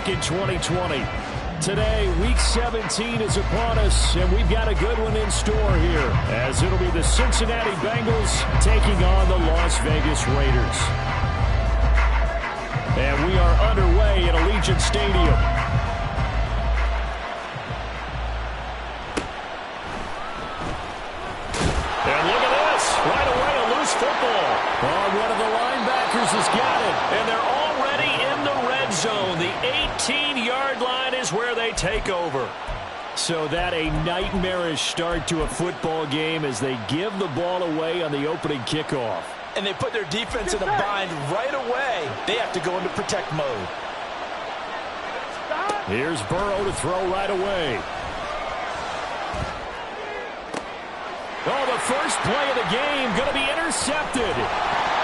back in 2020. Today, Week 17 is upon us, and we've got a good one in store here, as it'll be the Cincinnati Bengals taking on the Las Vegas Raiders. And we are underway at Allegiant Stadium. And look at this. Right away, a loose football. Oh, one of the linebackers has got it. And they're already in the red zone. The 18-yard line is where they take over. So that a nightmarish start to a football game as they give the ball away on the opening kickoff. And they put their defense in a bind right away. They have to go into protect mode. Here's Burrow to throw right away. Oh, the first play of the game going to be intercepted.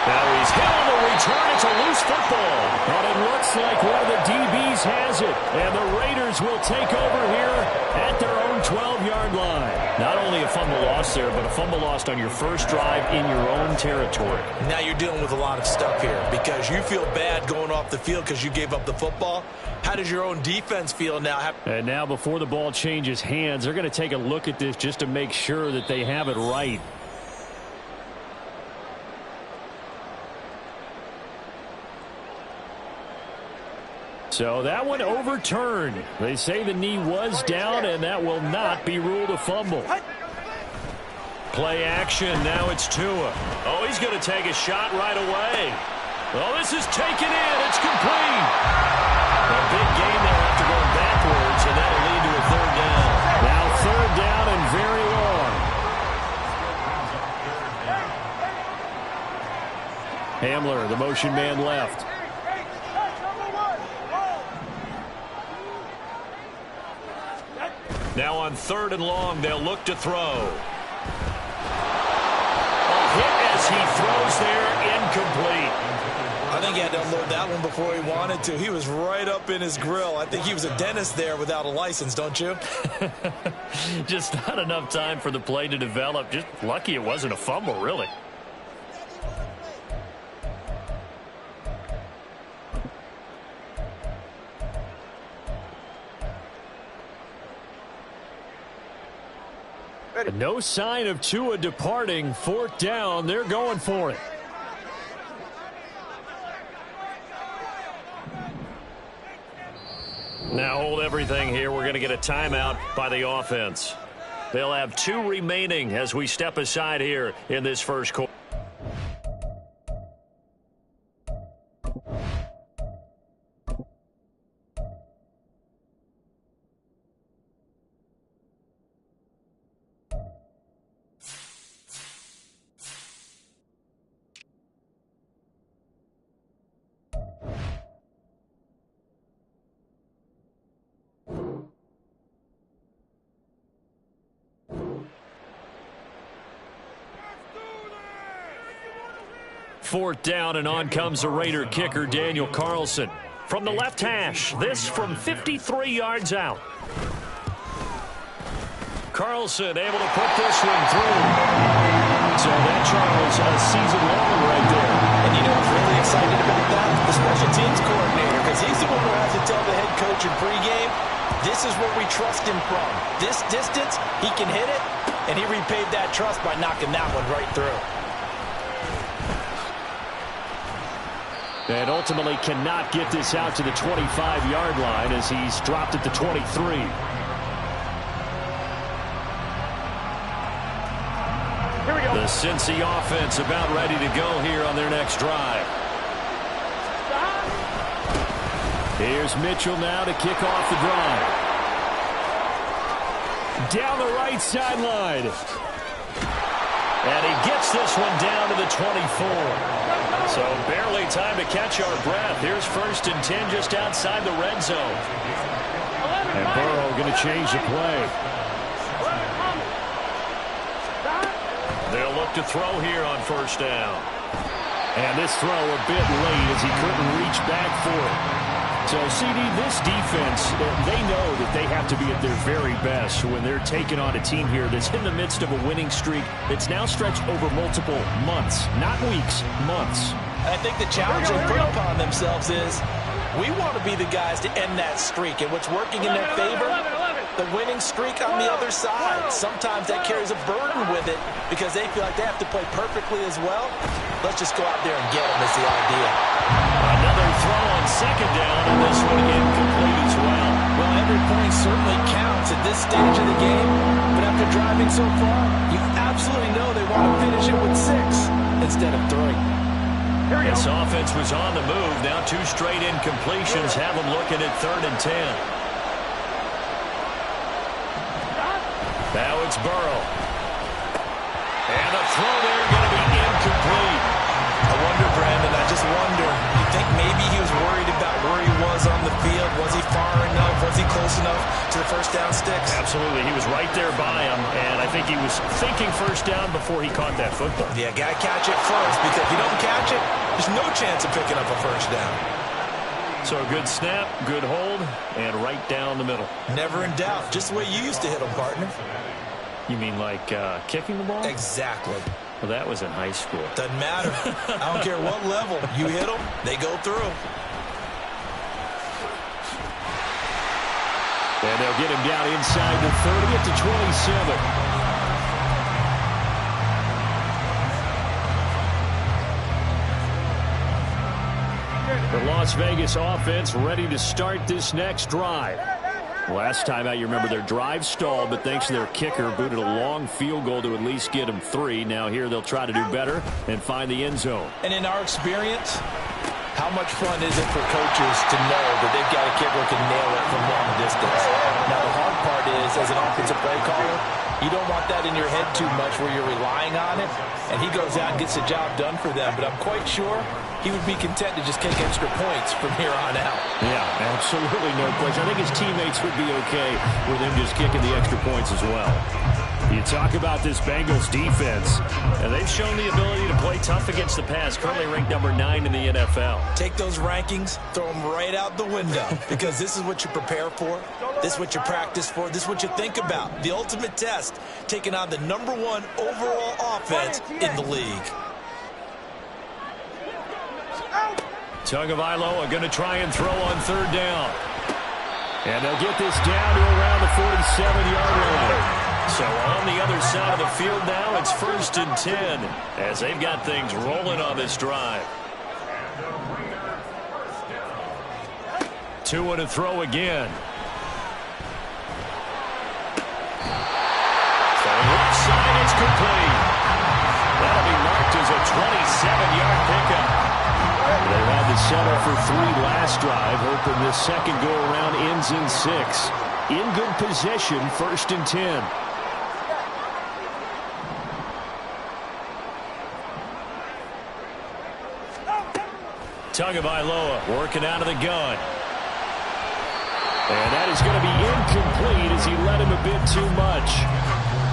Now he's hit on the return. It's a loose football. But it looks like one of the DBs has it. And the Raiders will take over here at their own 12-yard line. Not only a fumble loss there, but a fumble lost on your first drive in your own territory. Now you're dealing with a lot of stuff here because you feel bad going off the field because you gave up the football. How does your own defense feel now? And now before the ball changes hands, they're going to take a look at this just to make sure that they have it right. So that one overturned. They say the knee was down, and that will not be ruled a fumble. Play action. Now it's Tua. Oh, he's going to take a shot right away. Oh, this is taken in. It's complete. A big game there after going backwards, and that'll lead to a third down. Now third down and very long. Hamler, the motion man left. Now on third and long, they'll look to throw. A hit as he throws there, incomplete. I think he had to unload that one before he wanted to. He was right up in his grill. I think he was a dentist there without a license, don't you? Just not enough time for the play to develop. Just lucky it wasn't a fumble, really. No sign of Tua departing. Fourth down. They're going for it. Now hold everything here. We're going to get a timeout by the offense. They'll have 2 remaining as we step aside here in this first quarter. Fourth down, and on comes the Raider kicker, Daniel Carlson. From the left hash, this from 53 yards out. Carlson able to put this one through. So that, Charles, a season long right there. And you know what's really excited about that? The special teams coordinator, because he's the one who has to tell the head coach in pregame, this is where we trust him from. This distance, he can hit it, and he repaid that trust by knocking that one right through. And ultimately cannot get this out to the 25-yard line as he's dropped at the 23. Here we go. The Cincy offense about ready to go here on their next drive. Here's Mitchell now to kick off the drive. Down the right sideline. And he gets this one down to the 24. So barely time to catch our breath. Here's 1st and 10 just outside the red zone. And Burrow going to change the play. They'll look to throw here on first down. And this throw a bit late as he couldn't reach back for it. So, CD, this defense, they know that they have to be at their very best when they're taking on a team here that's in the midst of a winning streak that's now stretched over multiple months, not weeks, months. I think the challenge they put upon themselves is We want to be the guys to end that streak, and what's working in their favor, the winning streak on the other side. Sometimes that carries a burden with it because they feel like they have to play perfectly as well. Let's just go out there and get them is the idea. Another throw on second down, and this one incomplete as well. Well, every point certainly counts at this stage of the game, but after driving so far, you absolutely know they want to finish it with 6 instead of 3. This offense was on the move. Now 2 straight incompletions have them looking at 3rd and 10. Now it's Burrow. And the throw there going to be incomplete. I wonder, Brandon, I just wonder, you think maybe he was worried about where he was on the field? Was he far enough? Was he close enough to the first down sticks? Absolutely. He was right there by him, and I think he was thinking first down before he caught that football. Yeah, got to catch it first, because if you don't catch it, there's no chance of picking up a first down. So a good snap, good hold, and right down the middle. Never in doubt. Just the way you used to hit them, partner. You mean like kicking the ball? Exactly. Well, that was in high school. Doesn't matter. I don't care what level. You hit them, they go through. And they'll get him down inside the 30 to 27. The Las Vegas offense ready to start this next drive. Last time out, you remember their drive stalled, but thanks to their kicker, booted a long field goal to at least get them 3. Now here they'll try to do better and find the end zone. And in our experience, how much fun is it for coaches to know that they've got a kicker who can nail it from long distance? Now the hard part is, as an offensive play caller, you don't want that in your head too much where you're relying on it, and he goes out and gets the job done for them. But I'm quite sure he would be content to just kick extra points from here on out. Yeah, absolutely no question. I think his teammates would be okay with him just kicking the extra points as well. You talk about this Bengals defense, and they've shown the ability to play tough against the pass, currently ranked number 9 in the NFL. Take those rankings, throw them right out the window, because this is what you prepare for, this is what you practice for, this is what you think about. The ultimate test, taking on the number 1 overall offense in the league. Tagovailoa going to try and throw on 3rd down. And they'll get this down to around the 47-yard line. So on the other side of the field now, it's 1st and 10 as they've got things rolling on this drive. 2 and a throw again. Throwing left side, it's complete. That'll be marked as a 27-yard pickup. They had to settle for 3 last drive, hoping this second go-around ends in 6. In good possession, 1st and 10. Tagovailoa working out of the gun. And that is going to be incomplete as he led him a bit too much.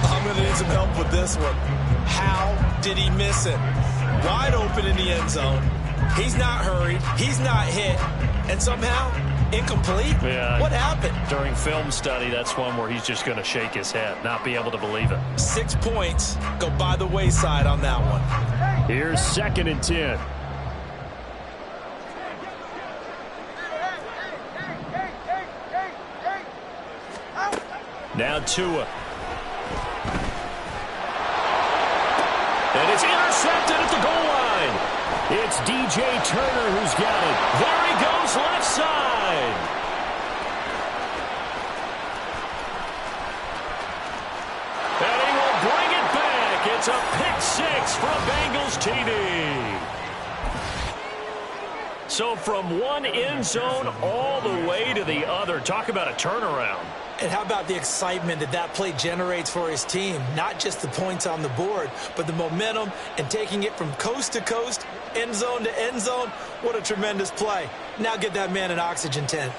I'm going to need some help with this one. How did he miss it? Wide open in the end zone. He's not hurried. He's not hit. And somehow, incomplete? Yeah. What happened? During film study, that's one where he's just going to shake his head, not be able to believe it. 6 points go by the wayside on that one. Here's 2nd and 10. Now Tua. And it's intercepted at the goal line. It's DJ Turner who's got it. There he goes, left side. And he will bring it back. It's a pick 6 from Bengals TD. So from one end zone all the way to the other. Talk about a turnaround. And how about the excitement that that play generates for his team? Not just the points on the board, but the momentum and taking it from coast to coast, end zone to end zone. What a tremendous play. Now get that man an oxygen tent.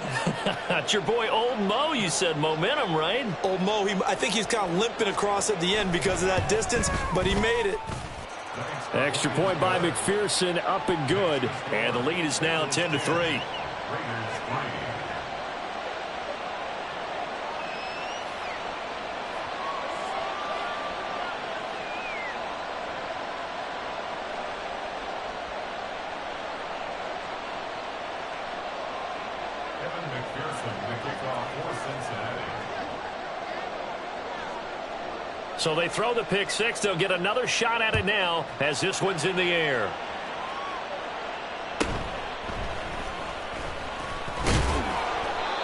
That's your boy Old Mo. You said momentum, right? Old Mo, I think he's kind of limping across at the end because of that distance, but he made it. Extra point by McPherson, up and good. And the lead is now 10-3. So they throw the pick six. They'll get another shot at it now as this one's in the air.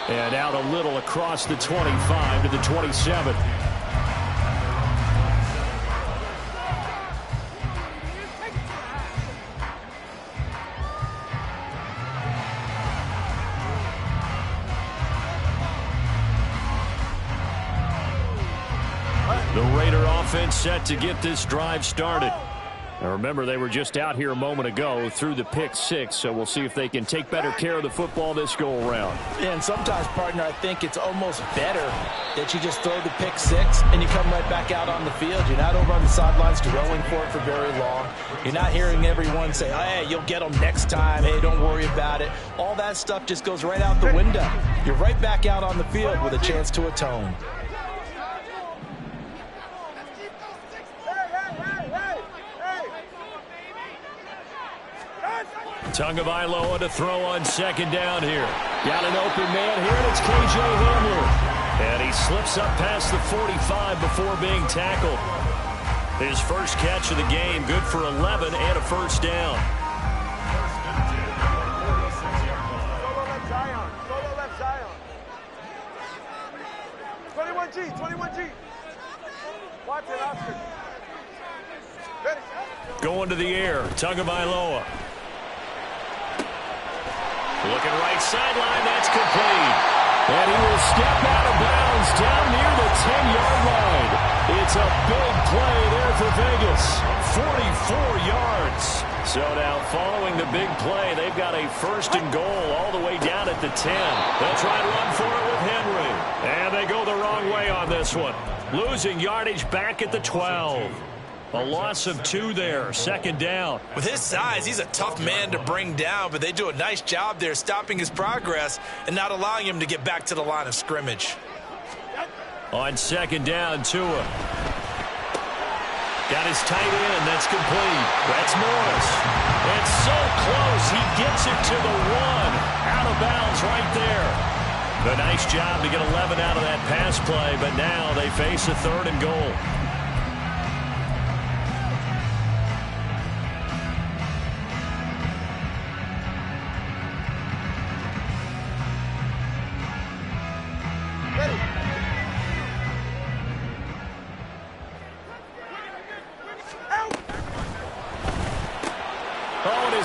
And out a little across the 25 to the 27. The Raider offense set to get this drive started. Now remember, they were just out here a moment ago through the pick six, so we'll see if they can take better care of the football this go-around. Yeah, and sometimes, partner, I think it's almost better that you just throw the pick six and you come right back out on the field. You're not over on the sidelines dwelling for it for very long. You're not hearing everyone say, hey, you'll get them next time. Hey, don't worry about it. All that stuff just goes right out the window. You're right back out on the field with a chance to atone. Tagovailoa to throw on second down here. Got an open man here, and it's K.J. Hamler. And he slips up past the 45 before being tackled. His first catch of the game, good for 11 and a first down. Solo left Zion. Solo left Zion. 21G. 21G. Watch it, Oscar. Ready. Going to the air, Tagovailoa. Looking right sideline, that's complete. And he will step out of bounds down near the 10-yard line. It's a big play there for Vegas. 44 yards. So now following the big play, they've got a first and goal all the way down at the 10. They'll try to run for it with Henry. And they go the wrong way on this one. Losing yardage back at the 12. A loss of 2 there, second down. With his size, he's a tough man to bring down, but they do a nice job there stopping his progress and not allowing him to get back to the line of scrimmage. On second down, Tua. Got his tight end, that's complete. That's Morris. It's so close, he gets it to the 1. Out of bounds right there. A nice job to get 11 out of that pass play, but now they face a third and goal.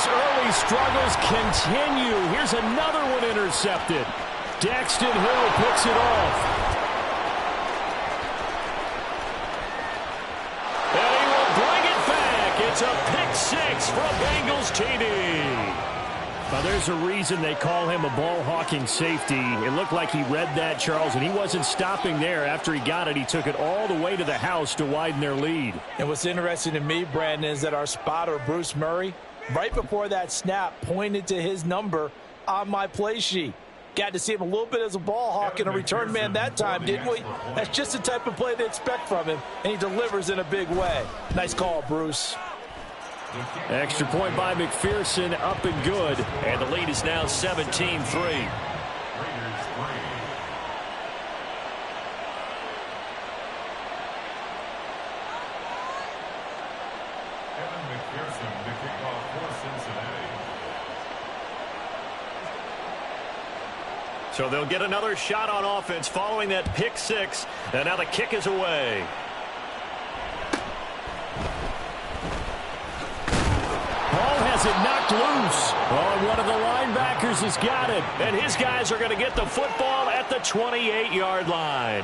Early struggles continue. Here's another one intercepted. Daxton Hill picks it off. And he will bring it back. It's a pick six from Bengals TD. Now, there's a reason they call him a ball-hawking safety. It looked like he read that, Charles, and he wasn't stopping there. After he got it, he took it all the way to the house to widen their lead. And what's interesting to me, Brandon, is that our spotter, Bruce Murray, right before that snap, pointed to his number on my play sheet. Got to see him a little bit as a ball hawk and a return man that time, didn't we? That's just the type of play they expect from him, and he delivers in a big way. Nice call, Bruce. Extra point by McPherson, up and good. And the lead is now 17-3. So they'll get another shot on offense following that pick six. And now the kick is away. Ball has it knocked loose. Oh, one of the linebackers has got it. And his guys are going to get the football at the 28-yard line.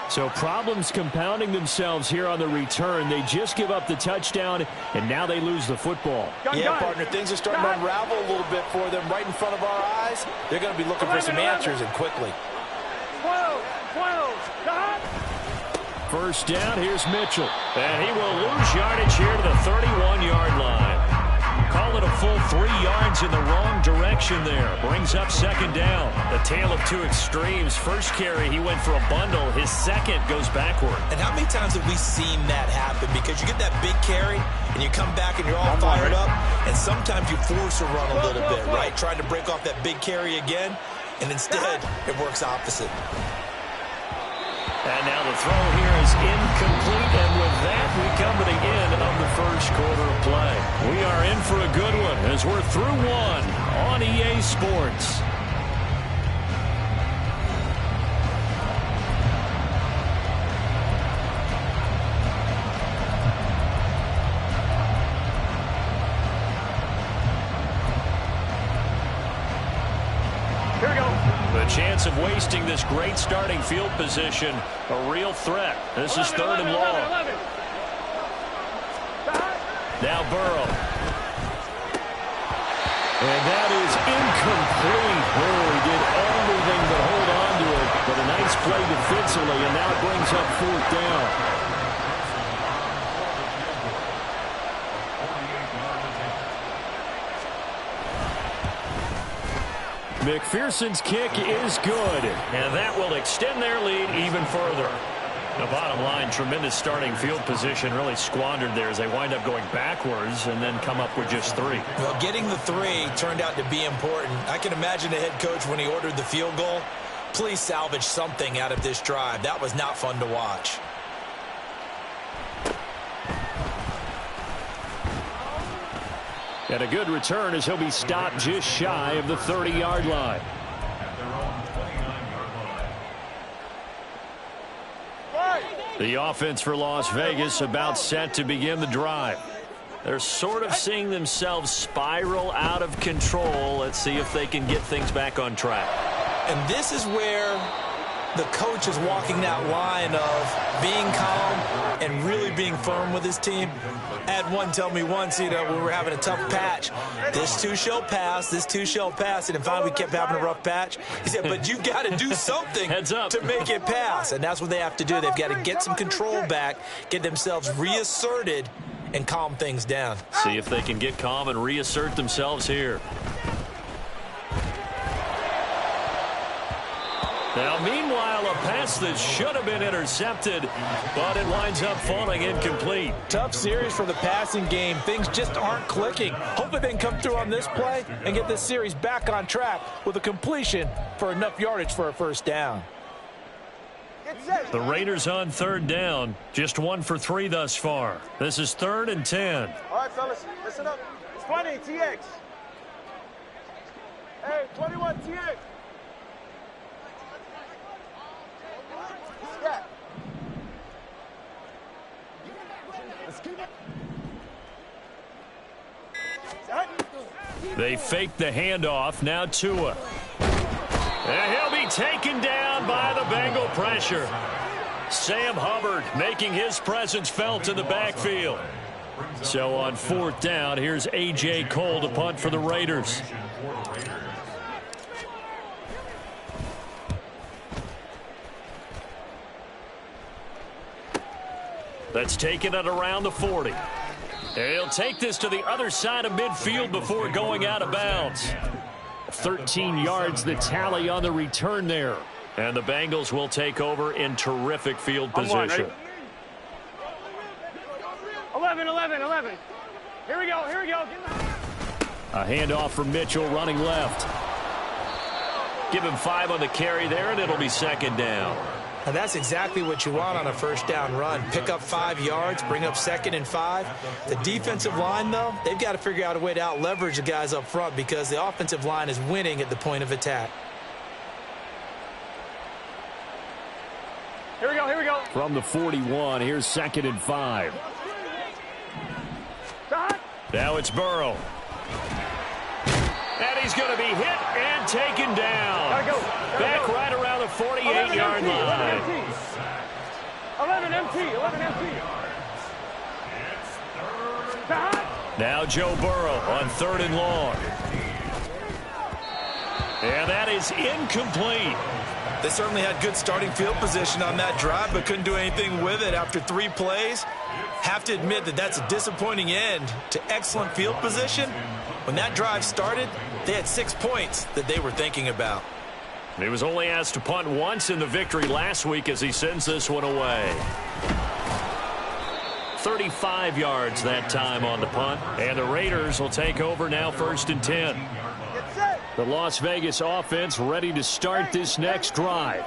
So problems compounding themselves here on the return. They just give up the touchdown, and now they lose the football. Yeah, partner, things are starting to unravel a little bit for them right in front of our eyes. They're going to be looking for some answers, and quickly. 12. First down, here's Mitchell. And he will lose yardage here to the 31-yard line. Call it a full 3 yards in the wrong direction there. Brings up second down. The tale of two extremes. First carry, he went for a bundle. His second goes backward. And how many times have we seen that happen? Because you get that big carry, and you come back and you're all fired up, and sometimes you force a run a little bit, right? Trying to break off that big carry again. and instead it works opposite. And now the throw here is incomplete, and with that, we come to the end of the first quarter of play. We are in for a good one as we're through one on EA Sports. The chance of wasting this great starting field position, a real threat. This is third and long. Now Burrow. And that is incomplete. Oh, he did everything but hold on to it. But a nice play defensively, and now it brings up fourth down. McPherson's kick is good, and that will extend their lead even further. The bottom line, tremendous starting field position, really squandered there as they wind up going backwards and then come up with just 3. Well, getting the 3 turned out to be important. I can imagine the head coach when he ordered the field goal. Please salvage something out of this drive. That was not fun to watch. And a good return as he'll be stopped just shy of the 30-yard line. The offense for Las Vegas about set to begin the drive. They're sort of seeing themselves spiral out of control. Let's see if they can get things back on track. And this is where the coach is walking that line of being calm and really being firm with his team. I had one tell me once, when we were having a tough patch, this too shall pass, this too shall pass, and finally we kept having a rough patch. He said, but you've got to do something to make it pass, and that's what they have to do. They've got to get some control back, get themselves reasserted, and calm things down. See if they can get calm and reassert themselves here. Now, meanwhile, a pass that should have been intercepted, but it winds up falling incomplete. Tough series for the passing game. Things just aren't clicking. Hopefully they can come through on this play and get this series back on track with a completion for enough yardage for a first down. The Raiders on third down, just 1 for 3 thus far. This is 3rd and 10. All right, fellas, listen up. It's 20, TX. Hey, 21, TX. Yeah. They fake the handoff. Now Tua. And he'll be taken down by the Bengal pressure. Sam Hubbard making his presence felt in the backfield. So on 4th down, here's A.J. Cole to punt for the Raiders. That's taken at around the 40. And he'll take this to the other side of midfield before going out of bounds. 13 yards the tally on the return there. And the Bengals will take over in terrific field position. 11. Here we go. A handoff from Mitchell running left. Give him 5 on the carry there, and it'll be 2nd down. And that's exactly what you want on a first down run. Pick up 5 yards, bring up 2nd and 5. The defensive line, though, they've got to figure out a way to out-leverage the guys up front because the offensive line is winning at the point of attack. Here we go. From the 41, here's 2nd and 5. Now it's Burrow. And he's going to be hit and taken down. Back right around the 48-yard line. 11 MT. Now Joe Burrow on 3rd and long. And that is incomplete. They certainly had good starting field position on that drive, but couldn't do anything with it after 3 plays. Have to admit that that's a disappointing end to excellent field position. When that drive started, they had 6 points that they were thinking about. He was only asked to punt once in the victory last week as he sends this one away. 35 yards that time on the punt, and the Raiders will take over now 1st and 10. The Las Vegas offense ready to start this next drive.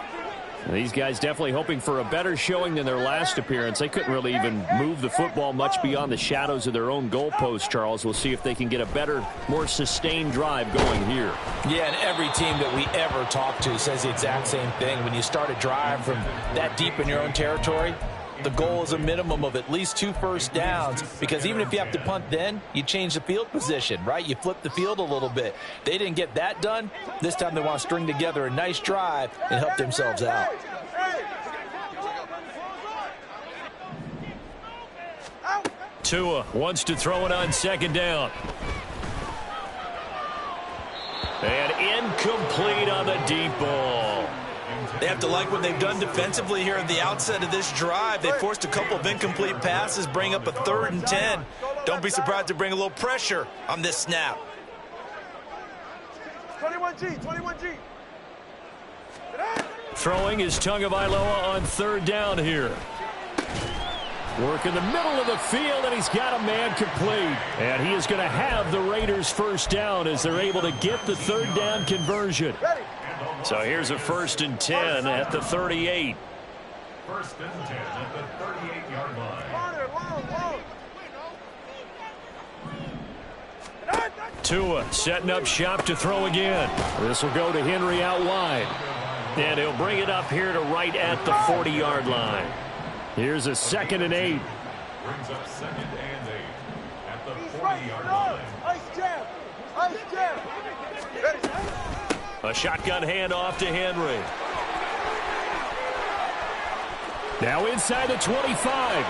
These guys definitely hoping for a better showing than their last appearance. They couldn't really even move the football much beyond the shadows of their own goalpost, Charles. We'll see if they can get a better, more sustained drive going here. Yeah, and every team that we ever talk to says the exact same thing. When you start a drive from that deep in your own territory, the goal is a minimum of at least 2 first downs, because even if you have to punt then, you change the field position, right? You flip the field a little bit. They didn't get that done. This time they want to string together a nice drive and help themselves out. Tua wants to throw it on 2nd down. And incomplete on the deep ball. They have to like what they've done defensively here at the outset of this drive. They forced a couple of incomplete passes, bring up a 3rd and 10. Don't be surprised to bring a little pressure on this snap. 21G, 21G. Throwing is Tagovailoa on 3rd down here. Work in the middle of the field, and he's got a man complete. And he is going to have the Raiders' 1st down as they're able to get the 3rd down conversion. So here's a 1st and 10 at the 38. 1st and 10 at the 38-yard line. Tua setting up shop to throw again. This will go to Henry out wide. And he'll bring it up here to right at the 40-yard line. Here's a 2nd and 8. Brings up 2nd and 8 at the 40-yard line. Ice jam. Ice jam. A shotgun handoff to Henry. Now inside the 25.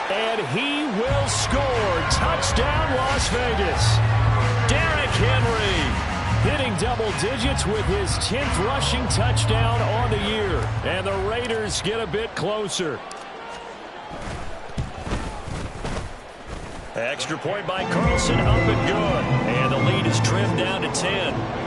And he will score. Touchdown, Las Vegas. Derrick Henry hitting double digits with his 10th rushing touchdown on the year. And the Raiders get a bit closer. Extra point by Carlson, up and good. And the lead is trimmed down to 10.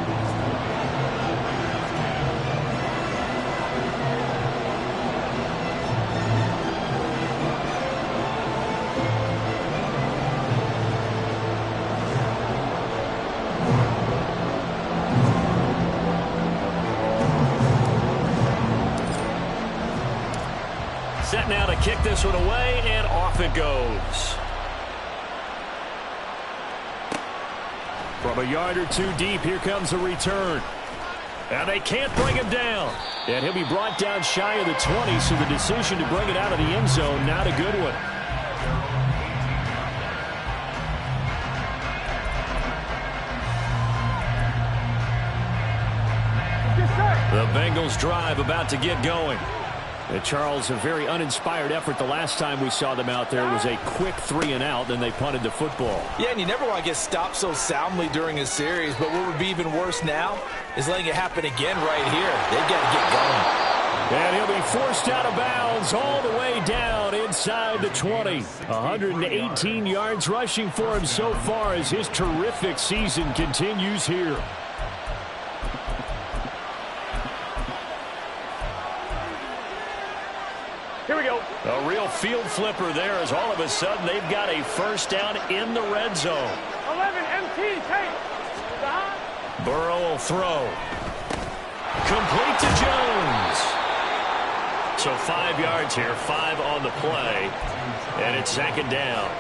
Set now to kick this one away, and off it goes. From a yard or 2 deep, here comes a return. And they can't bring him down. And he'll be brought down shy of the 20, so the decision to bring it out of the end zone, not a good one. The Bengals drive about to get going. Charles, a very uninspired effort the last time we saw them out there. It was a quick 3 and out, then they punted the football. Yeah, and you never want to get stopped so soundly during a series, but what would be even worse now is letting it happen again right here. They've got to get going. And he'll be forced out of bounds all the way down inside the 20. 118 yards rushing for him so far as his terrific season continues here. Here we go. A real field flipper there as all of a sudden they've got a 1st down in the red zone. 11 MT, take. Burrow will throw. Complete to Jones. So 5 yards here, 5 on the play. And it's 2nd down.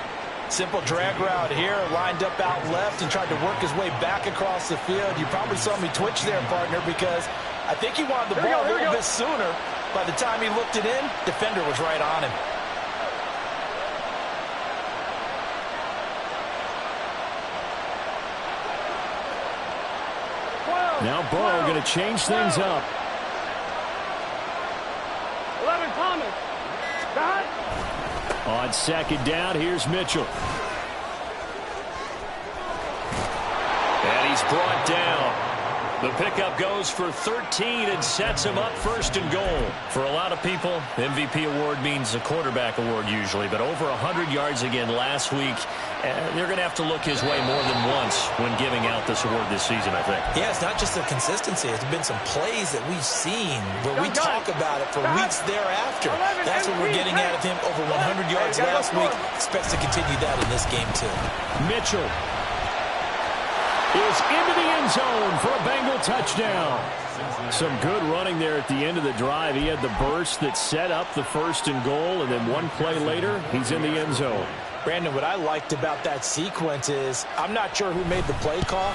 Simple drag route here, lined up out left and tried to work his way back across the field. You probably saw me twitch there, partner, because I think he wanted the ball a little bit sooner. By the time he looked it in, defender was right on him. Now Burrow going to change things up. 11 Thomas. On 2nd down, here's Mitchell. And he's brought down. The pickup goes for 13 and sets him up 1st and goal. For a lot of people, MVP award means a quarterback award usually, but over 100 yards again last week. They're going to have to look his way more than once when giving out this award this season, I think. Yeah, it's not just the consistency. It's been some plays that we've seen where we talk about it for weeks thereafter. That's what we're getting out of him. Over 100 yards last week. Expects to continue that in this game, too. Mitchell. is into the end zone for a Bengal touchdown. Some good running there at the end of the drive. He had the burst that set up the 1st and goal, and then one play later, he's in the end zone. Brandon, what I liked about that sequence is I'm not sure who made the play call,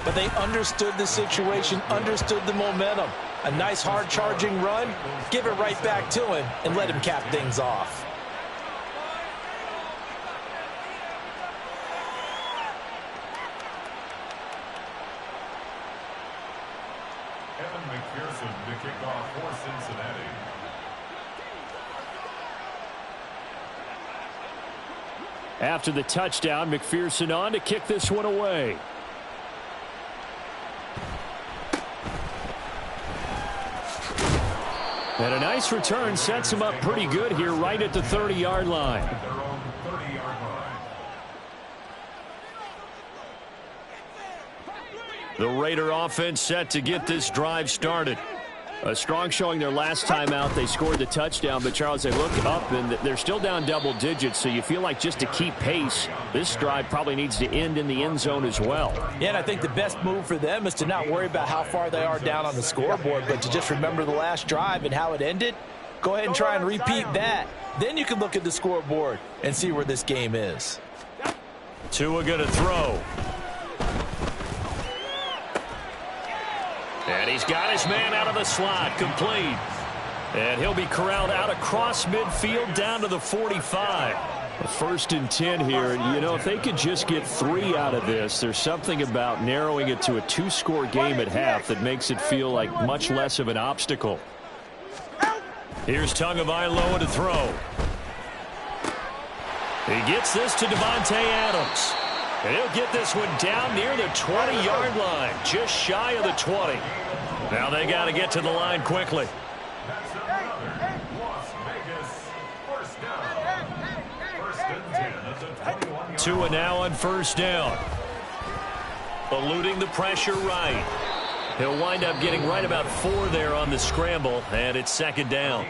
but they understood the situation, understood the momentum. A nice hard charging run, give it right back to him, and let him cap things off. McPherson to kick off for Cincinnati. After the touchdown, McPherson on to kick this one away. And a nice return sets him up pretty good here right at the 30-yard line. Their own 30-yard line. The Raider offense set to get this drive started. A strong showing their last time out. They scored the touchdown, but Charles, they look up and they're still down double digits, so you feel like just to keep pace, this drive probably needs to end in the end zone as well. Yeah, and I think the best move for them is to not worry about how far they are down on the scoreboard, but to just remember the last drive and how it ended. Go ahead and try and repeat that. Then you can look at the scoreboard and see where this game is. Tua going to throw. And he's got his man out of the slot, complete. And he'll be corralled out across midfield down to the 45. A 1st and 10 here. And, you know, if they could just get 3 out of this, there's something about narrowing it to a 2-score game at half that makes it feel like much less of an obstacle. Here's Tagovailoa to throw. He gets this to Devontae Adams. And he'll get this one down near the 20-yard line, just shy of the 20. Now they got to get to the line quickly. That's another Las Vegas first down. 1st and 10 at the 21-yard Tua now on 1st down. Eluding the pressure right. He'll wind up getting right about 4 there on the scramble, and it's 2nd down.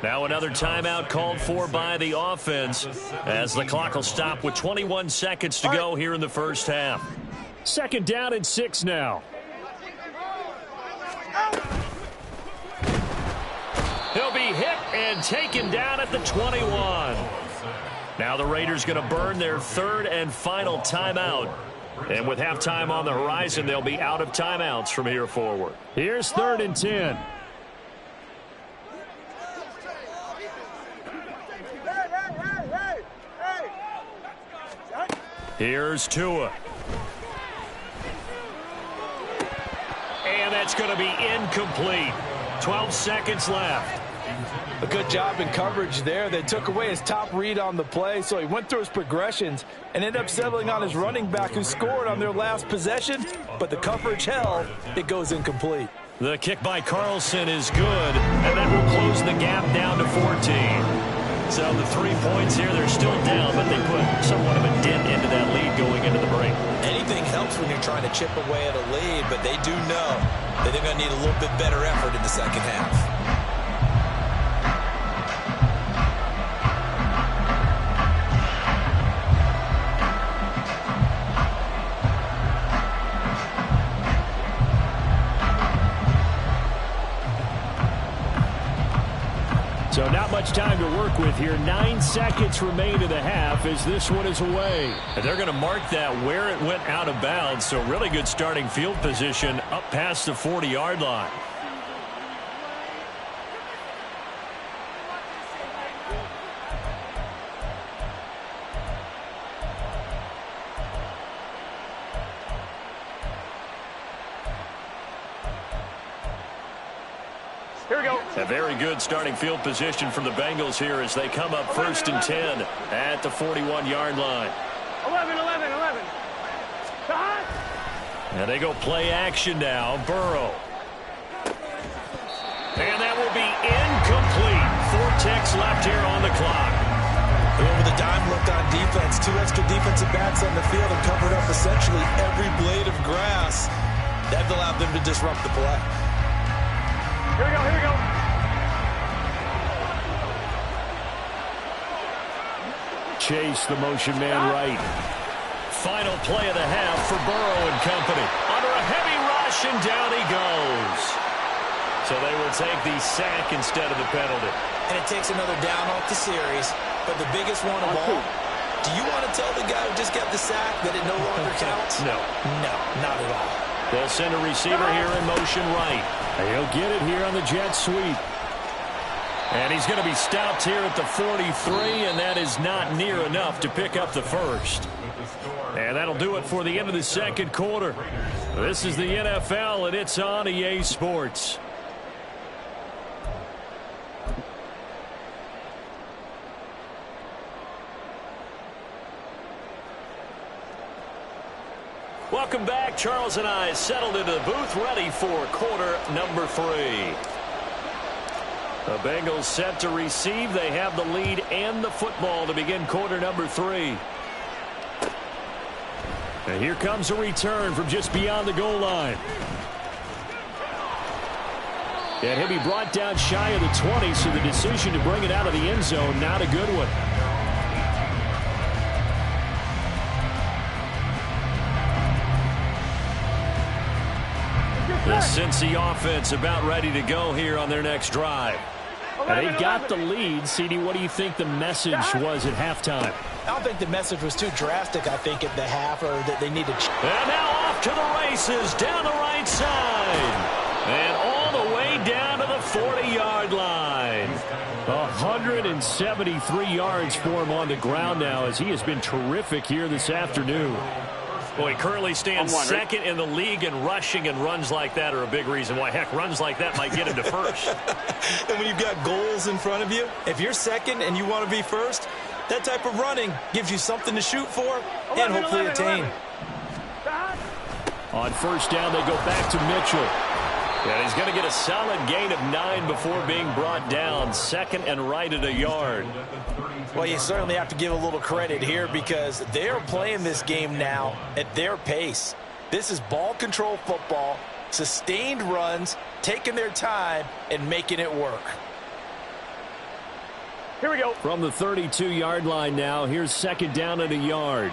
Now another timeout called for by the offense as the clock will stop with 21 seconds to go here in the 1st half. 2nd down and 6 now. He'll be hit and taken down at the 21. Now the Raiders going to burn their 3rd and final timeout. And with halftime on the horizon, they'll be out of timeouts from here forward. Here's 3rd and 10. Here's Tua. And that's going to be incomplete. 12 seconds left. A good job in coverage there. They took away his top read on the play, so he went through his progressions and ended up settling on his running back who scored on their last possession, but the coverage held. It goes incomplete. The kick by Carlson is good, and that will close the gap down to 14. So the 3 points here, they're still down, but they put somewhat of a dent into that lead going into the break. Anything helps when you're trying to chip away at a lead, but they do know that they're going to need a little bit better effort in the 2nd half. So not much time to work with here. 9 seconds remain to the half as this one is away. And they're going to mark that where it went out of bounds. So really good starting field position up past the 40-yard line. A very good starting field position from the Bengals here as they come up 1st and 10 at the 41-yard line. 11. And they go play action now. Burrow. And that will be incomplete. 4 ticks left here on the clock. With a dime left on defense, 2 extra defensive backs on the field and covered up essentially every blade of grass. That allowed them to disrupt the play. Here we go. Chase the motion man right. final play of the half for Burrow and company. Under a heavy rush, and down he goes. So they will take the sack instead of the penalty. And it takes another down off the series. But the biggest one of all, do you want to tell the guy who just got the sack that it no longer counts? No. No, not at all. They'll send a receiver here in motion right. And he'll get it here on the jet sweep. And he's going to be stopped here at the 43, and that is not near enough to pick up the first. And that'll do it for the end of the second quarter. This is the NFL, and it's on EA Sports. Welcome back. Charles and I settled into the booth, ready for quarter number 3. The Bengals set to receive. They have the lead and the football to begin quarter number 3. And here comes a return from just beyond the goal line. And he'll be brought down shy of the 20, so the decision to bring it out of the end zone, not a good one. The Cincy offense about ready to go here on their next drive. And they've got the lead. CD, what do you think the message was at halftime? I don't think the message was too drastic, I think, at the half, or that they needed. And now off to the races down the right side. And all the way down to the 40-yard line. 173 yards for him on the ground now, as he has been terrific here this afternoon. Well, he currently stands second in the league in rushing, and runs like that are a big reason why. Heck, runs like that might get him to first. And when you've got goals in front of you, if you're second and you want to be first, that type of running gives you something to shoot for and hopefully attain. On first down, they go back to Mitchell. And he's going to get a solid gain of 9 before being brought down. Second and right at a yard. Well, you certainly have to give a little credit here, because they're playing this game now at their pace. This is ball control football, sustained runs, taking their time, and making it work. Here we go. From the 32-yard line now, here's second down at a yard.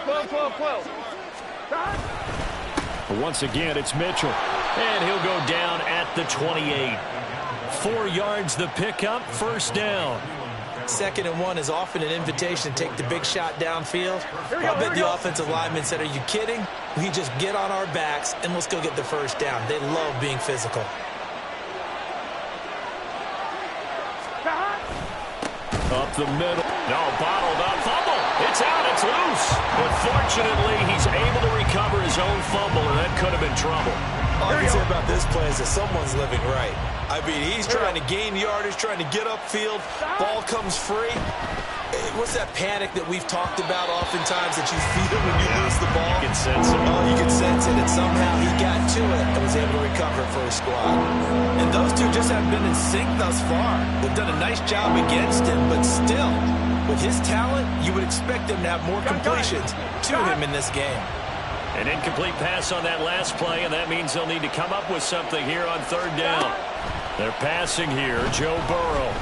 12. Once again, it's Mitchell. And he'll go down at the 28. 4 yards the pickup, first down. 2nd and 1 is often an invitation to take the big shot downfield. I bet the offensive lineman said, are you kidding? We just get on our backs and let's go get the first down. They love being physical. Up the middle. No, bottled up. Fumble. It's out. It's loose. But fortunately, he's able to recover his own fumble, and that could have been trouble. All I can say about this play is that someone's living right. I mean, he's trying to gain yardage, trying to get upfield. Ball comes free. What's that panic that we've talked about oftentimes that you feel when you lose the ball? You can sense it. Oh, you can sense it. And somehow he got to it and was able to recover for his squad. And those two just haven't been in sync thus far. They've done a nice job against him, but still, with his talent, you would expect him to have more completions to him in this game. An incomplete pass on that last play, and that means they'll need to come up with something here on third down. They're passing here. Joe Burrow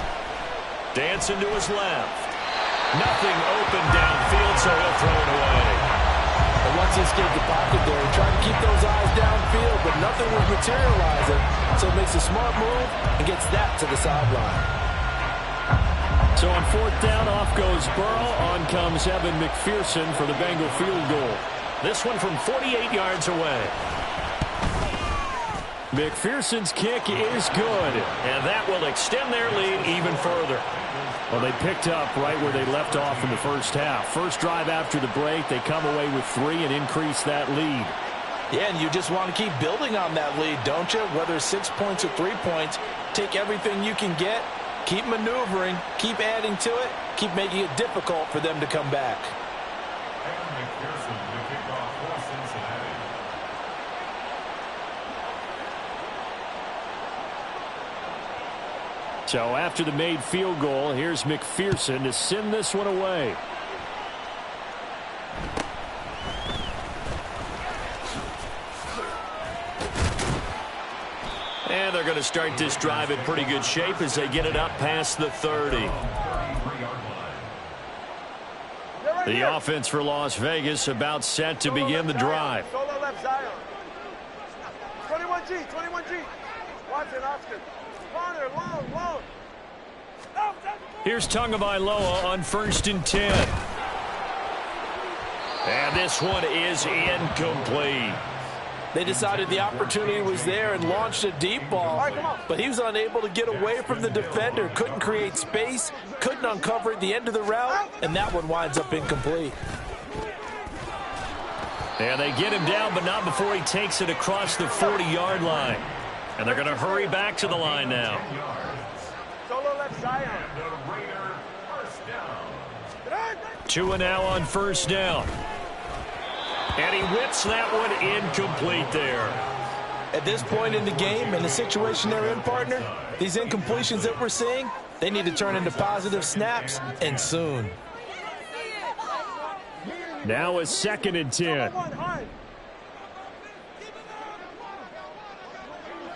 dancing to his left. Nothing open downfield, so he'll throw it away. And once he escaped the pocket there, he tried to keep those eyes downfield, but nothing was materializing. So he makes a smart move and gets that to the sideline. So on fourth down, off goes Burrow. On comes Evan McPherson for the Bengal field goal. This one from 48 yards away. McPherson's kick is good, and that will extend their lead even further. Well, they picked up right where they left off in the first half. First drive after the break, they come away with 3 and increase that lead. Yeah, and you just want to keep building on that lead, don't you? Whether it's 6 points or 3 points, take everything you can get, keep maneuvering, keep adding to it, keep making it difficult for them to come back. So after the made field goal, here's McPherson to send this one away. And they're going to start this drive in pretty good shape as they get it up past the 30. The offense for Las Vegas about set to begin the drive. Solo left Zion. 21G, 21G. Watson, Oscar. Corner, long. Here's Tagovailoa on 1st and 10. And this one is incomplete. They decided the opportunity was there and launched a deep ball, but he was unable to get away from the defender, couldn't create space, couldn't uncover at the end of the route, and that one winds up incomplete. And they get him down, but not before he takes it across the 40-yard line. And they're going to hurry back to the line now. Solo left Zion. 2 now on 1st down. And he whips that one incomplete there. At this point in the game, in the situation they're in, partner, these incompletions that we're seeing, they need to turn into positive snaps, and soon. Now a 2nd and 10.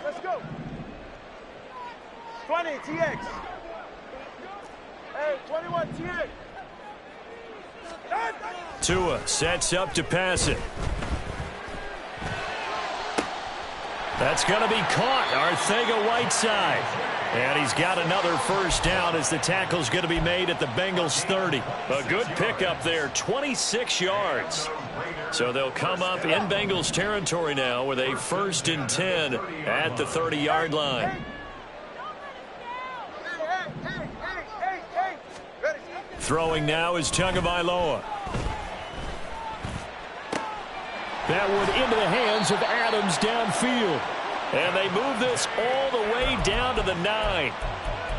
Let's go. 20, TX. Hey, 21, TX. Tua sets up to pass it. That's going to be caught. Arcega-Whiteside. And he's got another 1st down as the tackle's going to be made at the Bengals 30. A good pickup there, 26 yards. So they'll come up in Bengals territory now with a 1st and 10 at the 30-yard line. Throwing now is Tagovailoa. That one into the hands of Adams downfield. And they move this all the way down to the 9.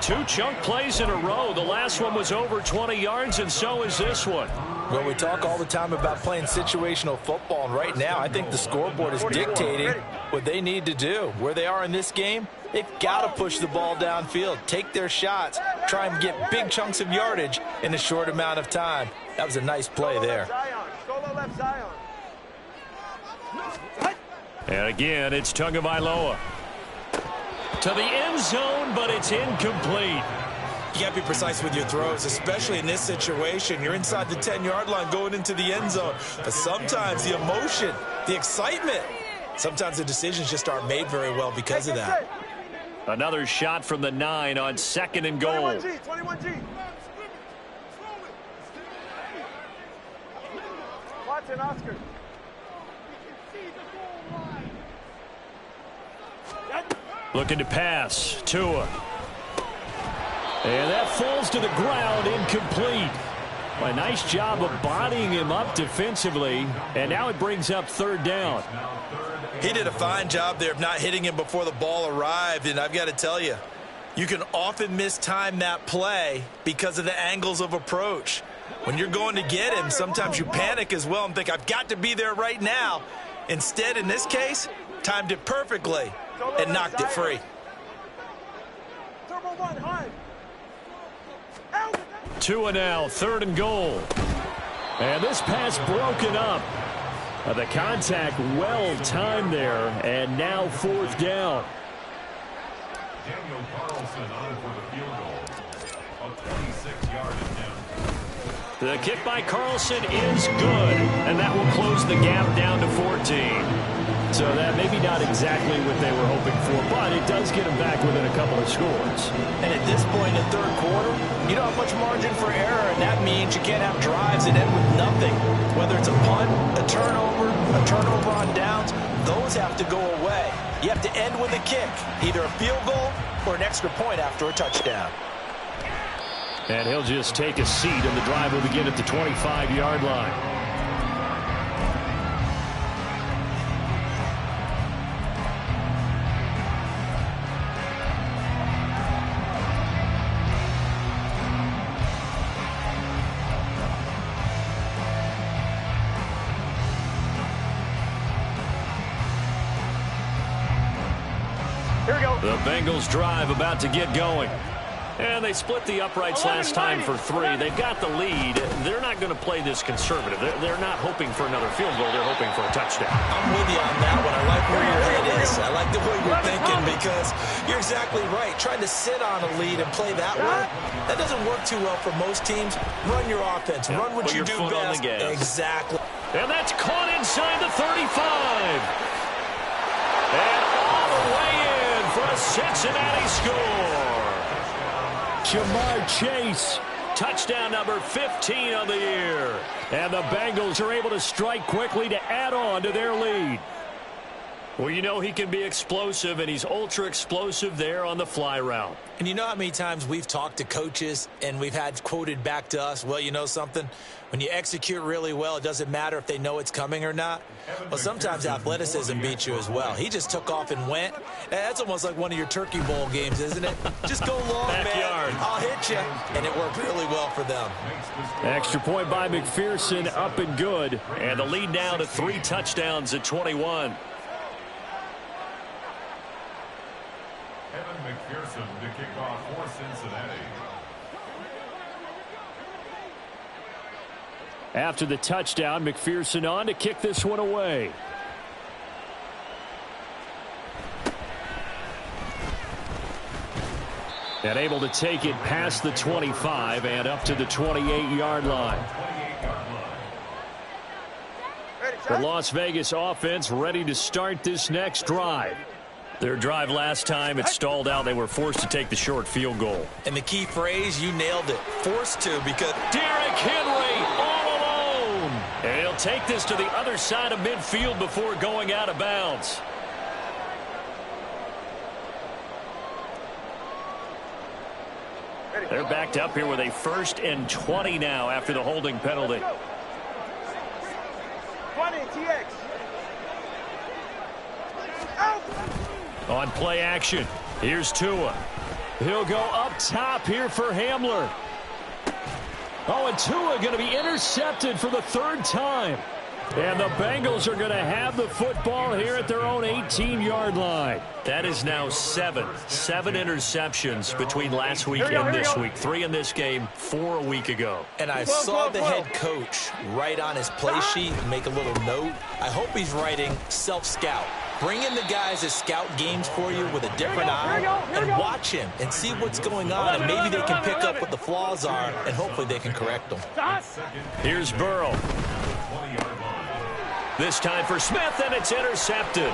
2 chunk plays in a row. The last one was over 20 yards, and so is this one. Well, we talk all the time about playing situational football, and right now I think the scoreboard is dictating what they need to do. Where they are in this game, they've got to push the ball downfield, take their shots, try and get big chunks of yardage in a short amount of time. That was a nice play there. Solo left Zion. And again, it's Tagovailoa. To the end zone, but it's incomplete. You got to be precise with your throws, especially in this situation. You're inside the 10-yard line going into the end zone. But sometimes the emotion, the excitement, sometimes the decisions just aren't made very well because of that. Another shot from the 9 on 2nd and goal. 21G, 21G. Watson, Oscar. Looking to pass. Tua. And that falls to the ground, incomplete. A nice job of bodying him up defensively. And now it brings up 3rd down. He did a fine job there of not hitting him before the ball arrived. And I've got to tell you, you can often mistime that play because of the angles of approach. When you're going to get him, sometimes you panic as well and think, I've got to be there right now. Instead, in this case, timed it perfectly and knocked it free. Tua now, 3rd and goal. And this pass broken up. The contact well timed there, and now 4th down. Daniel Carlson on for the field goal of 26-yard attempt. The kick by Carlson is good, and that will close the gap down to 14. So that maybe not exactly what they were hoping for, but it does get them back within a couple of scores. And at this point in the 3rd quarter, you don't have much margin for error, and that means you can't have drives that end with nothing. Whether it's a punt, a turnover on downs, those have to go away. You have to end with a kick, either a field goal or an extra point after a touchdown. And he'll just take a seat, and the drive will begin at the 25-yard line. The Bengals drive about to get going. And they split the uprights last time for 3. They've got the lead. They're not going to play this conservative. They're not hoping for another field goal. They're hoping for a touchdown. I'm with you on that one. I like where your head is. I like the way you're thinking because you're exactly right. Trying to sit on a lead and play that way, that doesn't work too well for most teams. Run your offense. Run what you do best. Exactly. And that's caught inside the 35. And all the way in for a Cincinnati score. Jamar Chase. Touchdown number 15 on the year. And the Bengals are able to strike quickly to add on to their lead. Well, you know he can be explosive, and he's ultra-explosive there on the fly route. And you know how many times we've talked to coaches and we've had quoted back to us, well, you know something? When you execute really well, it doesn't matter if they know it's coming or not. Well, sometimes athleticism beats you as well. He just took off and went. That's almost like one of your Turkey Bowl games, isn't it? Just go long, Backyard. man. I'll hit you. And it worked really well for them. Extra point by McPherson, up and good. And the lead now to 3 touchdowns at 21. McPherson to kick off for Cincinnati. After the touchdown, McPherson on to kick this one away. And able to take it past the 25 and up to the 28-yard line. The Las Vegas offense ready to start this next drive. Their drive last time, it stalled out. They were forced to take the short field goal. And the key phrase, you nailed it. Forced to, because Derrick Henry all alone. And he'll take this to the other side of midfield before going out of bounds. They're backed up here with a 1st and 20 now after the holding penalty. 20, TX. Out. On play action, here's Tua. He'll go up top here for Hamler. Oh, and Tua going to be intercepted for the 3rd time. And the Bengals are going to have the football here at their own 18-yard line. That is now 7 interceptions between last week and this week. 3 in this game, 4 a week ago. And I saw the head coach write on his play sheet and make a little note. I hope he's writing self-scout. Bring in the guys that scout games for you with a different eye and watch him and see what's going on. And maybe they can pick up what the flaws are, and hopefully they can correct them. Here's Burrow. This time for Smith, and it's intercepted.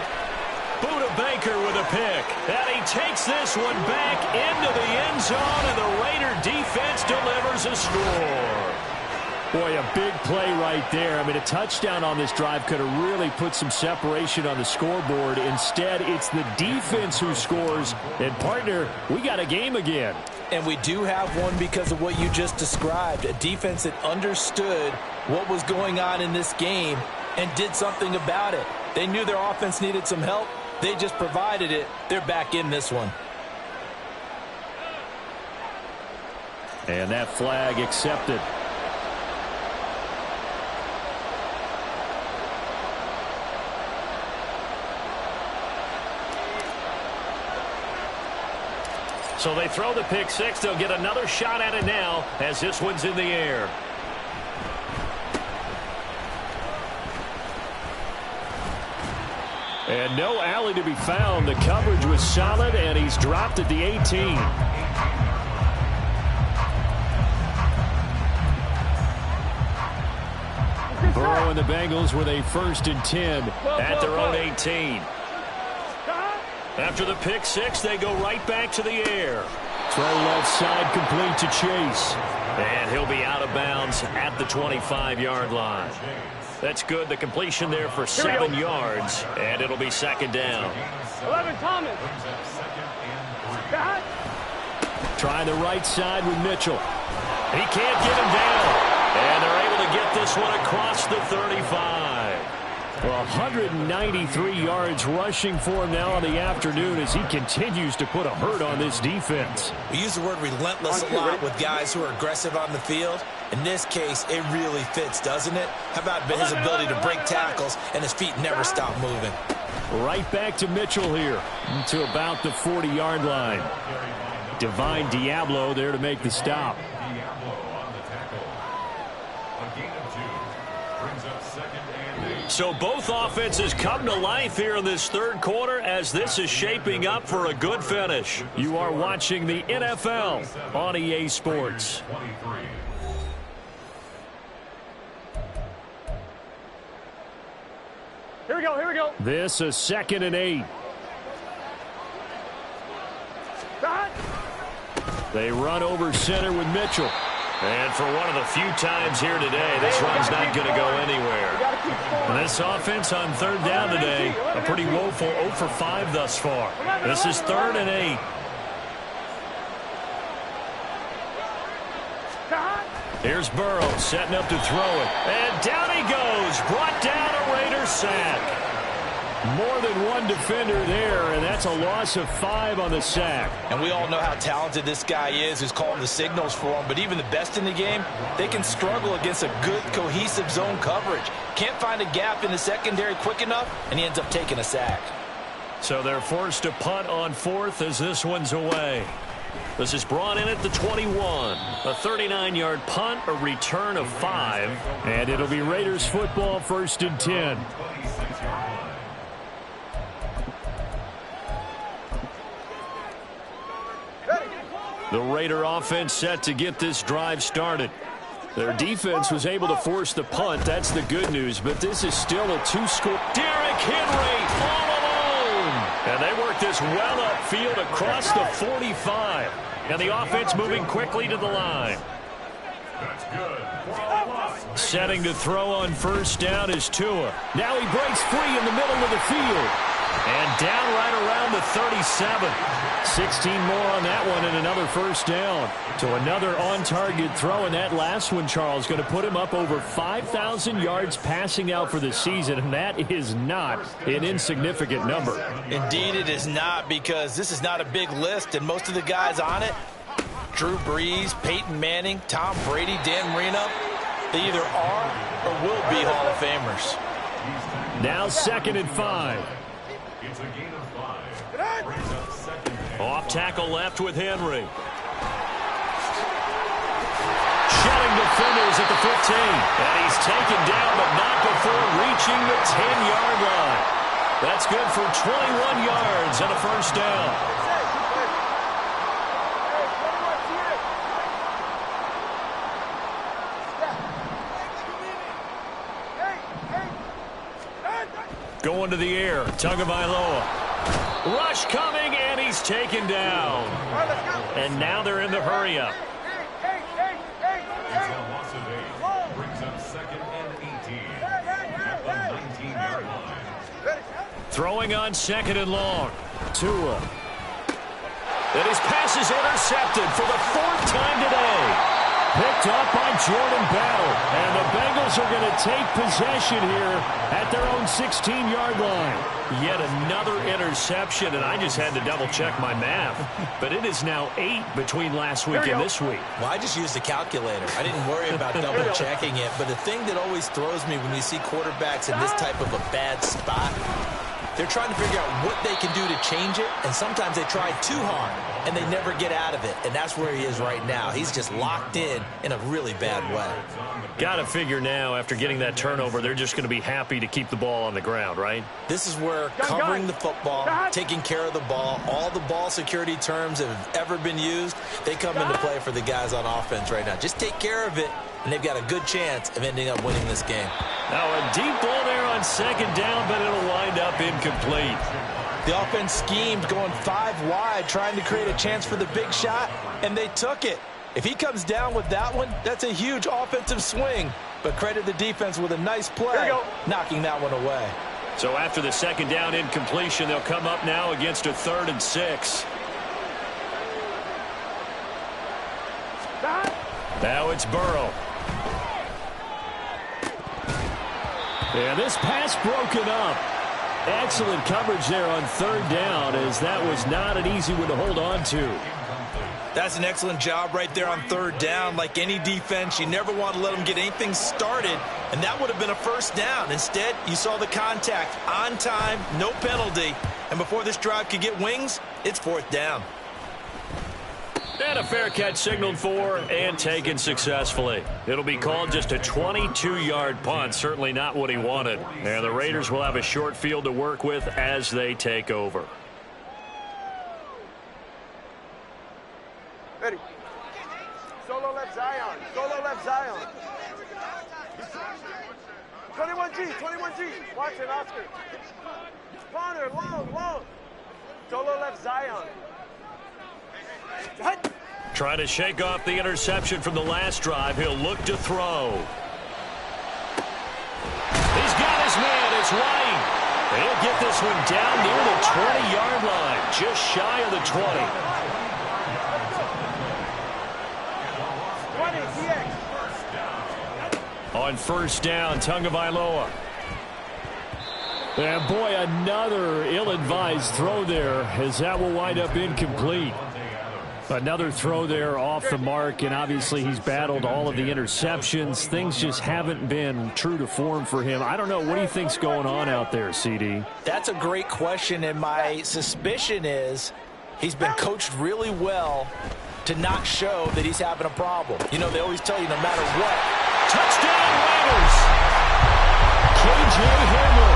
Buda Baker with a pick. And he takes this one back into the end zone, and the Raider defense delivers a score. Boy, a big play right there. I mean, a touchdown on this drive could have really put some separation on the scoreboard. Instead, it's the defense who scores. And, partner, we got a game again. And we do have one because of what you just described. A defense that understood what was going on in this game and did something about it. They knew their offense needed some help. They just provided it. They're back in this one. And that flag accepted. So they throw the pick six. They'll get another shot at it now as this one's in the air. And no alley to be found. The coverage was solid, and he's dropped at the 18. Burrow and the Bengals with a 1st and 10 at their own 18. After the pick six, they go right back to the air. Throw left side complete to Chase. And he'll be out of bounds at the 25-yard line. That's good. The completion there for 7 yards, and it'll be 2nd down. 11, Thomas. Trying the right side with Mitchell. He can't get him down. And they're able to get this one across the 35. Well, 193 yards rushing for him now in the afternoon as he continues to put a hurt on this defense. We use the word relentless a lot with guys who are aggressive on the field. In this case, it really fits, doesn't it? How about his ability to break tackles and his feet never stop moving? Right back to Mitchell here to about the 40-yard line. Divine Diablo there to make the stop. Diablo on the tackle. A gain of 2 brings up 2nd and 8. So both offenses come to life here in this third quarter as this is shaping up for a good finish. You are watching the NFL on EA Sports. Here we go, here we go. This is 2nd and 8. They run over center with Mitchell. And for one of the few times here today, this run's not going to go anywhere. And this offense on 3rd down today, a pretty woeful 0 for 5 thus far. This is 3rd and 8. Here's Burrow setting up to throw it. And down he goes. Brought down a Raider sack. More than one defender there, and that's a loss of 5 on the sack. And we all know how talented this guy is who's calling the signals for him. But even the best in the game, they can struggle against a good, cohesive zone coverage. Can't find a gap in the secondary quick enough, and he ends up taking a sack. So they're forced to punt on 4th as this one's away. This is brought in at the 21. A 39-yard punt, a return of 5. And it'll be Raiders football, 1st and 10. The Raider offense set to get this drive started. Their defense was able to force the punt. That's the good news, but this is still a 2-score. Derrick Henry all alone. And they work this well upfield across the 45. And the offense moving quickly to the line. That's good. Setting to throw on 1st down is Tua. Now he breaks free in the middle of the field. And down right around the 37. 16 more on that one and another 1st down. To another on-target throw, and that last one, Charles, going to put him up over 5,000 yards passing out for the season, and that is not an insignificant number. Indeed it is not, because this is not a big list, and most of the guys on it, Drew Brees, Peyton Manning, Tom Brady, Dan Marino, they either are or will be Hall of Famers. Now 2nd and 5. It's a gain of 5. Brings up 2nd and 8. Off tackle left with Henry. Shedding defenders at the 15. And he's taken down, but not before reaching the 10-yard line. That's good for 21 yards and a 1st down. Going to the air, Tagovailoa. Rush coming, and he's taken down. And now they're in the hurry-up. It's a loss of 8. Brings up 2nd and 18. At the 19-yard line. Throwing on 2nd and long. Tua. And his pass is intercepted for the 4th time today. Picked up by Jordan Bell. And the Bengals are going to take possession here at their own 16-yard line. Yet another interception, and I just had to double-check my math. But it is now 8 between last week and this week. Well, I just used a calculator. I didn't worry about double-checking it. But the thing that always throws me when you see quarterbacks in this type of a bad spot, they're trying to figure out what they can do to change it, and sometimes they try too hard, and they never get out of it, and that's where he is right now. He's just locked in a really bad way. Got to figure now, after getting that turnover, they're just going to be happy to keep the ball on the ground, right? This is where covering the football, taking care of the ball, all the ball security terms that have ever been used, they come into play for the guys on offense right now. Just take care of it, and they've got a good chance of ending up winning this game. Now a deep ball there on 2nd down, but it'll wind up incomplete. The offense schemed going 5 wide, trying to create a chance for the big shot, and they took it. If he comes down with that one, that's a huge offensive swing. But credit the defense with a nice play, knocking that one away. So after the 2nd down incompletion, they'll come up now against a 3rd and 6. Now it's Burrow. And this pass broken up. Excellent coverage there on 3rd down, as that was not an easy one to hold on to. That's an excellent job right there on 3rd down. Like any defense, you never want to let them get anything started, and that would have been a 1st down. Instead, you saw the contact on time, no penalty, and before this drive could get wings, it's 4th down. And a fair catch signaled for and taken successfully. It'll be called just a 22-yard punt. Certainly not what he wanted. And the Raiders will have a short field to work with as they take over. Ready. Solo left Zion. Solo left Zion. 21G. 21G. Watch it, Oscar. Corner. Long. Solo left Zion. Trying to shake off the interception from the last drive. He'll look to throw. He's got his man. It's White. He'll get this one down near the 20-yard line. Just shy of the 20. 20, TX. On first down, Tagovailoa. And boy, another ill-advised throw there, as that will wind up incomplete. Another throw there off the mark, and obviously he's battled all of the interceptions. Things just haven't been true to form for him. I don't know. What do you think's going on out there, CD? That's a great question, and my suspicion is he's been coached really well to not show that he's having a problem. You know, they always tell you no matter what. Touchdown, Raiders! K.J. Hamler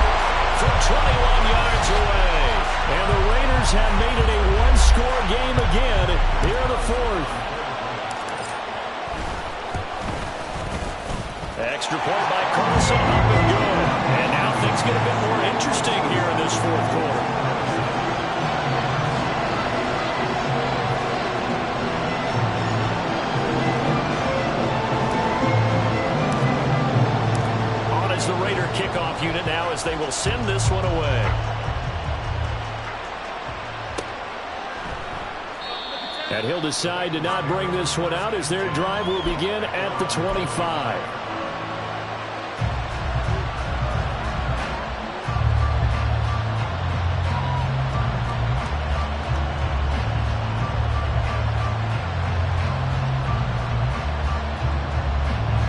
from 21 yards away. And the Raiders have made it a one-score game again here in the fourth. Extra point by Carlson, up and good. And now things get a bit more interesting here in this fourth quarter. On is the Raider kickoff unit now as they will send this one away. And he'll decide to not bring this one out as their drive will begin at the 25.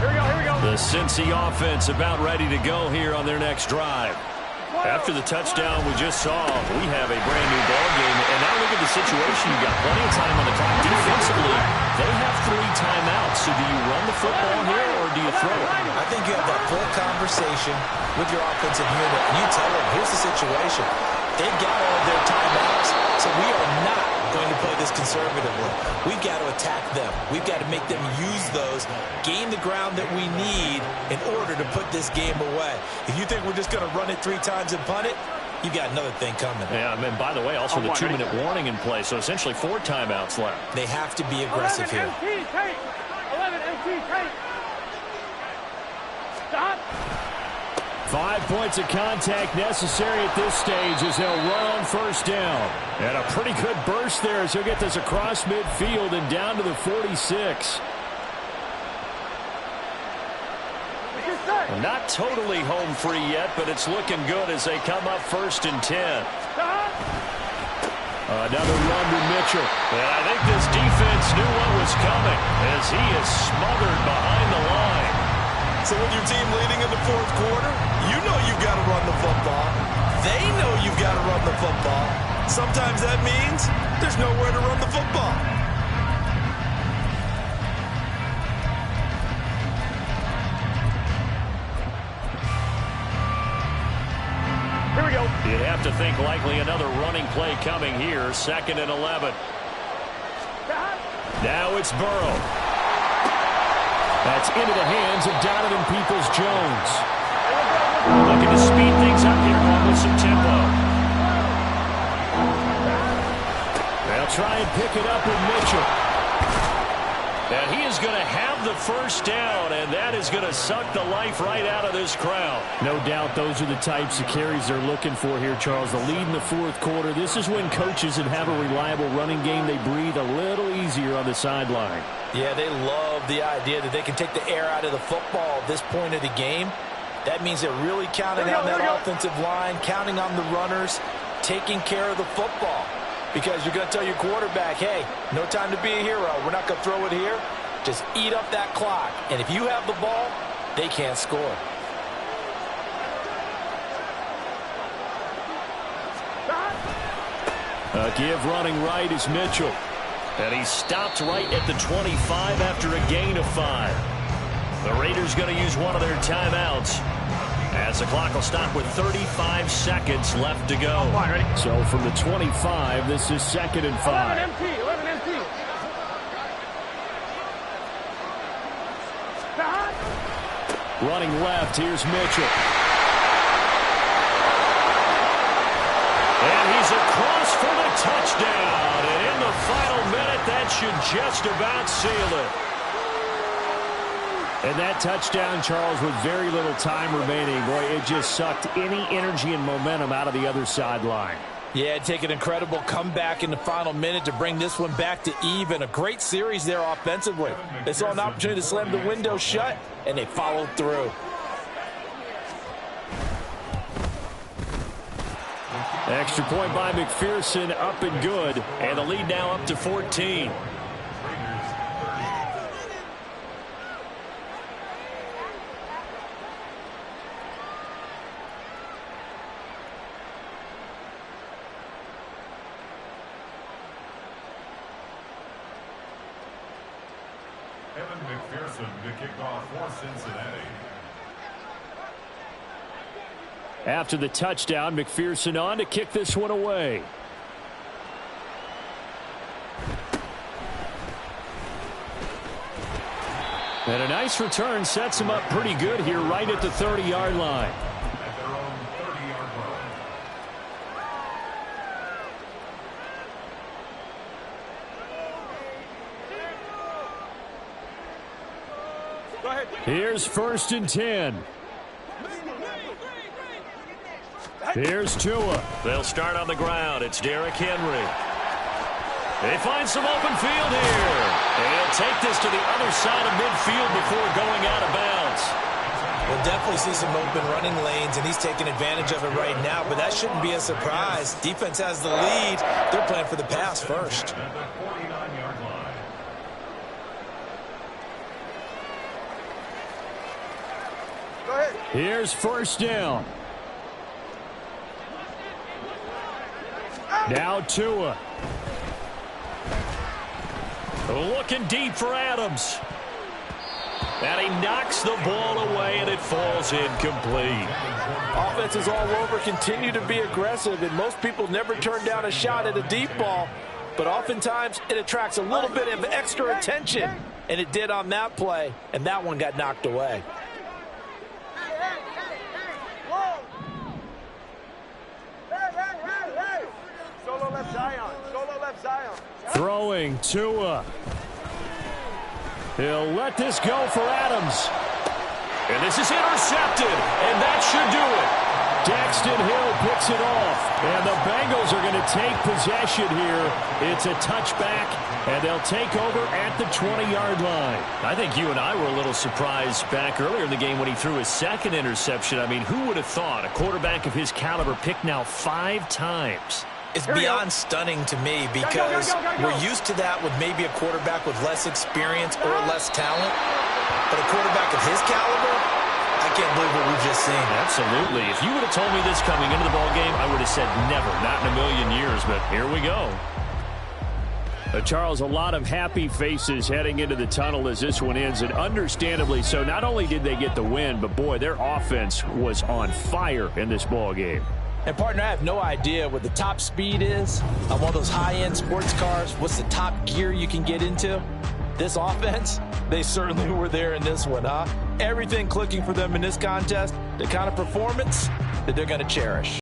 Here we go. The Cincy offense about ready to go here on their next drive. After the touchdown we just saw, we have a brand new ball game. And now look at the situation. You've got plenty of time on the clock. Defensively, they have 3 timeouts. So do you run the football here or do you throw it? I think you have that full conversation with your offensive unit, and you tell them, here's the situation. They've got all of their timeouts, so we are not going to play this conservatively. We've got to attack them. We've got to make them use those, gain the ground that we need in order to put this game away. If you think we're just going to run it 3 times and punt it, you got another thing coming. Yeah, and by the way, also the 2-minute warning in play, so essentially 4 timeouts left. They have to be aggressive 11 here. MT, take. 11 MT, take. Stop. 5 points of contact necessary at this stage as they'll run on first down. And a pretty good burst there as he'll get this across midfield and down to the 46. Not totally home free yet, but it's looking good as they come up first and 10. Another run to Mitchell. And I think this defense knew what was coming as he is smothered behind the line. So with your team leading in the fourth quarter, you know you've got to run the football. They know you've got to run the football. Sometimes that means there's nowhere to run the football. Here we go. You'd have to think likely another running play coming here. 2nd and 11. Now it's Burrow. That's into the hands of Donovan Peoples-Jones. Looking to speed things up here on with some tempo. They'll try and pick it up with Mitchell. And he is going to have the first down, and that is going to suck the life right out of this crowd. No doubt those are the types of carries they're looking for here, Charles. The lead in the fourth quarter. This is when coaches that have a reliable running game, they breathe a little easier on the sideline. Yeah, they love the idea that they can take the air out of the football at this point of the game. That means they're really counting on that offensive line, counting on the runners, taking care of the football. Because you're going to tell your quarterback, hey, no time to be a hero. We're not going to throw it here. Just eat up that clock. And if you have the ball, they can't score. A give running right is Mitchell. And he stopped right at the 25 after a gain of 5. The Raiders going to use one of their timeouts, as the clock will stop with 35 seconds left to go. So from the 25, this is 2nd and 5. 11 MT, 11 MT. Running left, here's Mitchell. And he's across for the touchdown. And in the final minute, that should just about seal it. And that touchdown, Charles, with very little time remaining, boy, it just sucked any energy and momentum out of the other sideline. Yeah, take an incredible comeback in the final minute to bring this one back to even. A great series there offensively. They saw an opportunity to slam the window shut, and they followed through. Extra point by McPherson, up and good. And the lead now up to 14. McPherson to kick off for Cincinnati. After the touchdown, McPherson on to kick this one away. And a nice return sets him up pretty good here right at the 30-yard line. At their own 30-yard line. Go ahead. Here's 1st and 10. Here's Tua. They'll start on the ground. It's Derrick Henry. They find some open field here. And he'll take this to the other side of midfield before going out of bounds. We'll definitely see some open running lanes, and he's taking advantage of it right now, but that shouldn't be a surprise. Defense has the lead. They're playing for the pass first. At the 49-yard line. Go ahead. Here's 1st down. Now Tua. Looking deep for Adams. And he knocks the ball away, and it falls incomplete. Offenses all over continue to be aggressive, and most people never turn down a shot at a deep ball. But oftentimes, it attracts a little bit of extra attention. And it did on that play, and that one got knocked away. Solo left Zion. Solo left Zion. Throwing Tua. He'll let this go for Adams. And this is intercepted, and that should do it. Daxton Hill picks it off, and the Bengals are going to take possession here. It's a touchback, and they'll take over at the 20-yard line. I think you and I were a little surprised back earlier in the game when he threw his 2nd interception. I mean, who would have thought a quarterback of his caliber picked now 5 times? It's beyond stunning to me because we're used to that with maybe a quarterback with less experience or less talent. But a quarterback of his caliber, I can't believe what we've just seen. Absolutely. If you would have told me this coming into the ball game, I would have said never, not in a million years. But here we go. Charles, a lot of happy faces heading into the tunnel as this one ends, and understandably so. Not only did they get the win, but boy, their offense was on fire in this ball game. And, partner, I have no idea what the top speed is on one of those high-end sports cars. What's the top gear you can get into? This offense, they certainly were there in this one, huh? Everything clicking for them in this contest, the kind of performance that they're going to cherish.